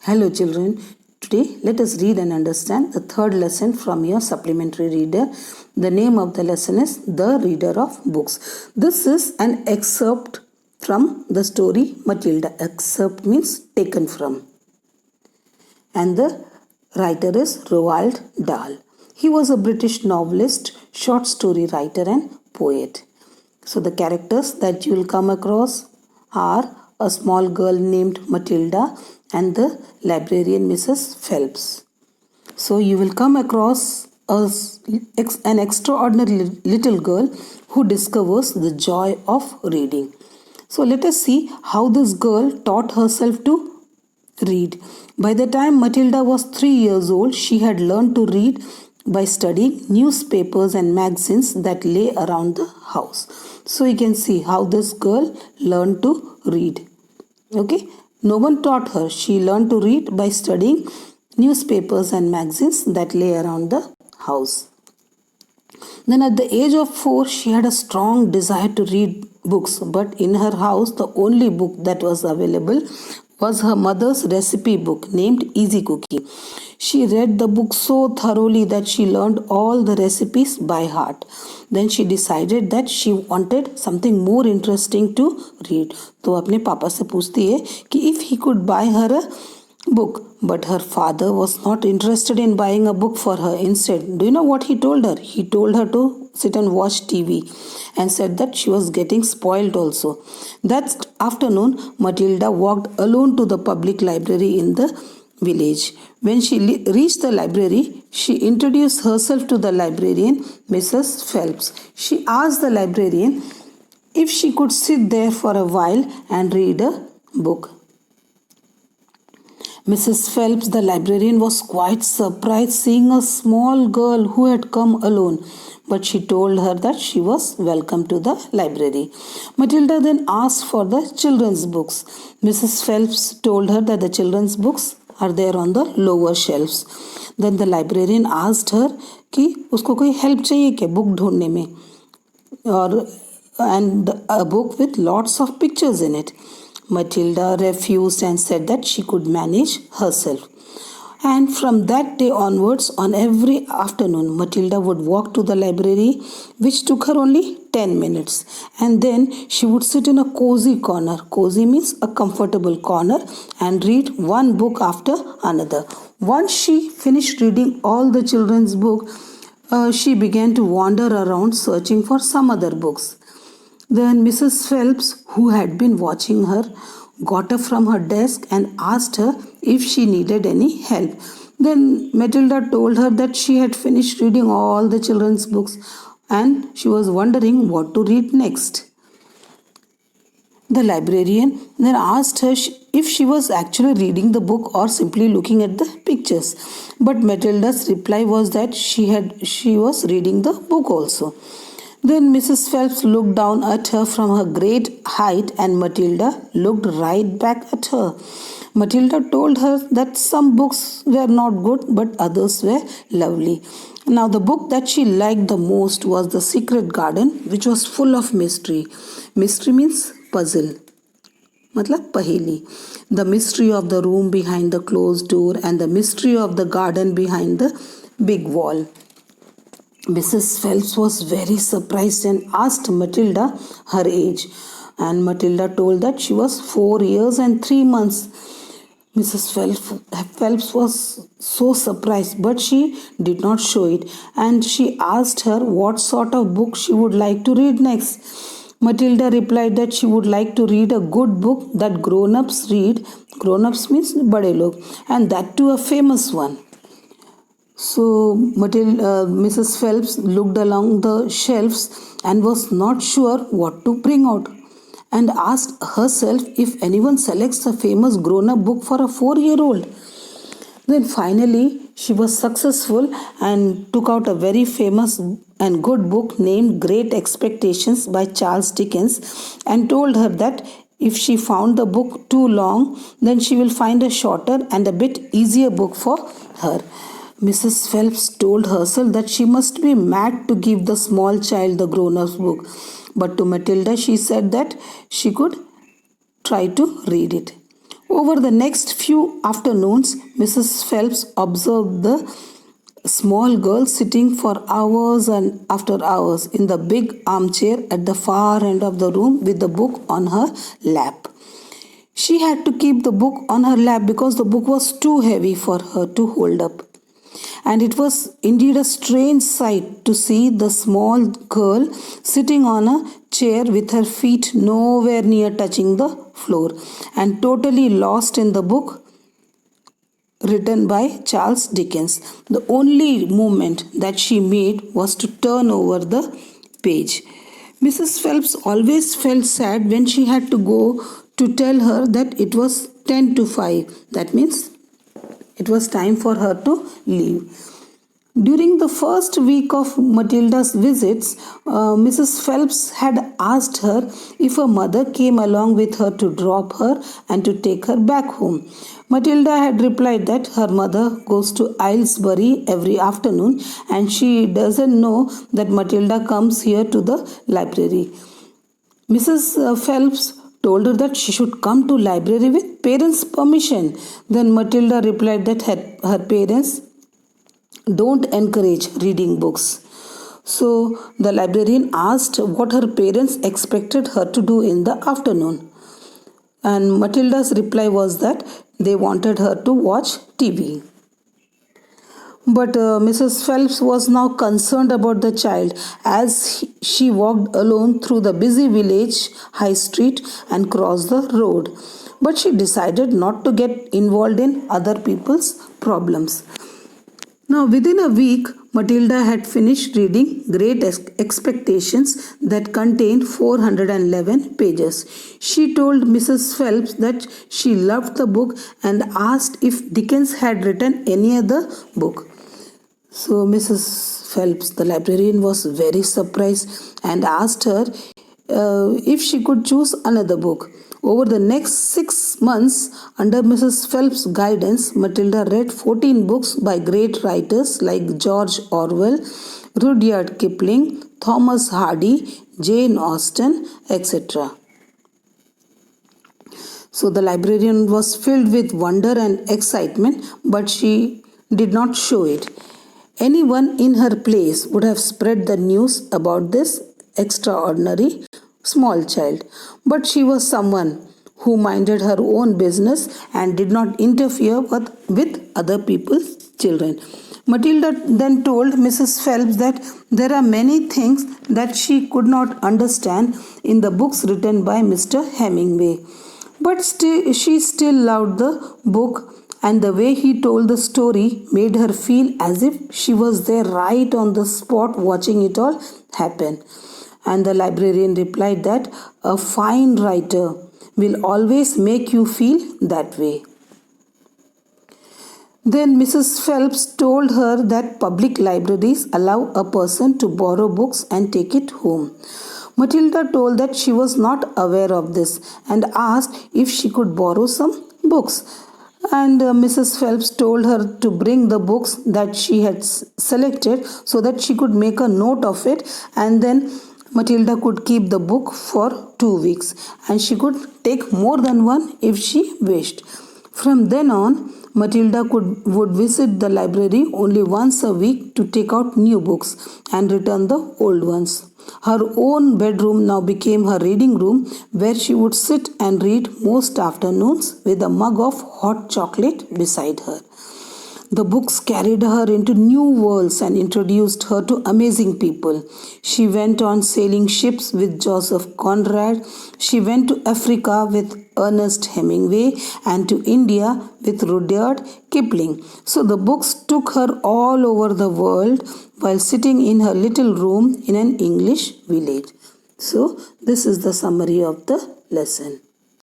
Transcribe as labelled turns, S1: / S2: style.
S1: Hello children, today let us read and understand the third lesson from your supplementary reader. The name of the lesson is The Reader of Books. This is an excerpt from the story Matilda. Excerpt means taken from. And the writer is Roald Dahl. He was a British novelist, short story writer and poet. So the characters that you will come across are a small girl named Matilda and the librarian Mrs. Phelps. So you will come across an extraordinary little girl who discovers the joy of reading. So let us see how this girl taught herself to read. By the time Matilda was 3 years old, she had learned to read by studying newspapers and magazines that lay around the house. So you can see how this girl learned to read. Okay, no one taught her. She learned to read by studying newspapers and magazines that lay around the house. Then at the age of 4, she had a strong desire to read books, but in her house, the only book that was available was her mother's recipe book named Easy Cooking. She read the book so thoroughly that she learned all the recipes by heart. Then she decided that she wanted something more interesting to read. तो अपने पापा से पूछती है कि if he could buy her a book, but her father was not interested in buying a book for her. Instead, do you know what he told her? He told her to sit and watch TV and said that she was getting spoiled also. That afternoon, Matilda walked alone to the public library in the village. When she reached the library, she introduced herself to the librarian, Mrs. Phelps. She asked the librarian if she could sit there for a while and read a book. Mrs. Phelps, the librarian, was quite surprised seeing a small girl who had come alone, but she told her that she was welcome to the library. Matilda then asked for the children's books. Mrs. Phelps told her that the children's books are there on the lower shelves. Then the librarian asked her कि उसको कोई help चाहिए क्या book ढूंढने में and a book with lots of pictures in it. Matilda refused and said that she could manage herself. And from that day onwards, on every afternoon, Matilda would walk to the library, which took her only 10 minutes. And then she would sit in a cozy corner. Cozy means a comfortable corner, and read one book after another. Once she finished reading all the children's books, she began to wander around searching for some other books. Then Mrs. Phelps, who had been watching her, got up from her desk and asked her if she needed any help. Then Matilda told her that she had finished reading all the children's books and she was wondering what to read next. The librarian then asked her if she was actually reading the book or simply looking at the pictures. But Matilda's reply was that she was reading the book also. Then Mrs. Phelps looked down at her from her great height and Matilda looked right back at her. Matilda told her that some books were not good but others were lovely. Now the book that she liked the most was The Secret Garden, which was full of mystery. Mystery means puzzle. मतलब पहेली. The mystery of the room behind the closed door and the mystery of the garden behind the big wall. Mrs. Phelps was very surprised and asked Matilda her age. And Matilda told that she was 4 years and 3 months. Mrs. Phelps was so surprised, but she did not show it. And she asked her what sort of book she would like to read next. Matilda replied that she would like to read a good book that grown-ups read. Grown-ups means bade log, and that too a famous one. So Mrs. Phelps looked along the shelves and was not sure what to bring out and asked herself if anyone selects a famous grown-up book for a 4-year-old. Then finally she was successful and took out a very famous and good book named Great Expectations by Charles Dickens and told her that if she found the book too long, then she will find a shorter and a bit easier book for her. Mrs. Phelps told herself that she must be mad to give the small child the grown-up's book. But to Matilda she said that she could try to read it. Over the next few afternoons, Mrs. Phelps observed the small girl sitting for hours and after hours in the big armchair at the far end of the room with the book on her lap. She had to keep the book on her lap because the book was too heavy for her to hold up. And it was indeed a strange sight to see the small girl sitting on a chair with her feet nowhere near touching the floor and totally lost in the book written by Charles Dickens. The only movement that she made was to turn over the page. Mrs. Phelps always felt sad when she had to go to tell her that it was 10 to 5. That means it was time for her to leave. During the first week of Matilda's visits, Mrs. Phelps had asked her if her mother came along with her to drop her and to take her back home. Matilda had replied that her mother goes to Aylesbury every afternoon and she doesn't know that Matilda comes here to the library. Mrs. Phelps told her that she should come to library with parents' permission. Then Matilda replied that her parents don't encourage reading books. So the librarian asked what her parents expected her to do in the afternoon. And Matilda's reply was that they wanted her to watch TV. But Mrs. Phelps was now concerned about the child as she walked alone through the busy village high street and crossed the road. But she decided not to get involved in other people's problems. Now, within a week, Matilda had finished reading Great Expectations that contained 411 pages. She told Mrs. Phelps that she loved the book and asked if Dickens had written any other book. So, Mrs. Phelps, the librarian, was very surprised and asked her if she could choose another book. Over the next 6 months, under Mrs. Phelps' guidance, Matilda read 14 books by great writers like George Orwell, Rudyard Kipling, Thomas Hardy, Jane Austen, etc. So the librarian was filled with wonder and excitement, but she did not show it. Anyone in her place would have spread the news about this extraordinary small child, but she was someone who minded her own business and did not interfere with other people's children. Matilda then told Mrs. Phelps that there are many things that she could not understand in the books written by Mr. Hemingway, but she still loved the book, and the way he told the story made her feel as if she was there right on the spot watching it all happen. And the librarian replied that a fine writer will always make you feel that way. Then Mrs. Phelps told her that public libraries allow a person to borrow books and take it home. Matilda told that she was not aware of this and asked if she could borrow some books. And Mrs. Phelps told her to bring the books that she had selected so that she could make a note of it, and then Matilda could keep the book for 2 weeks and she could take more than one if she wished. From then on, Matilda would visit the library only once a week to take out new books and return the old ones. Her own bedroom now became her reading room, where she would sit and read most afternoons with a mug of hot chocolate beside her. The books carried her into new worlds and introduced her to amazing people. She went on sailing ships with Joseph Conrad. She went to Africa with Ernest Hemingway and to India with Rudyard Kipling. So the books took her all over the world while sitting in her little room in an English village. So this is the summary of the lesson.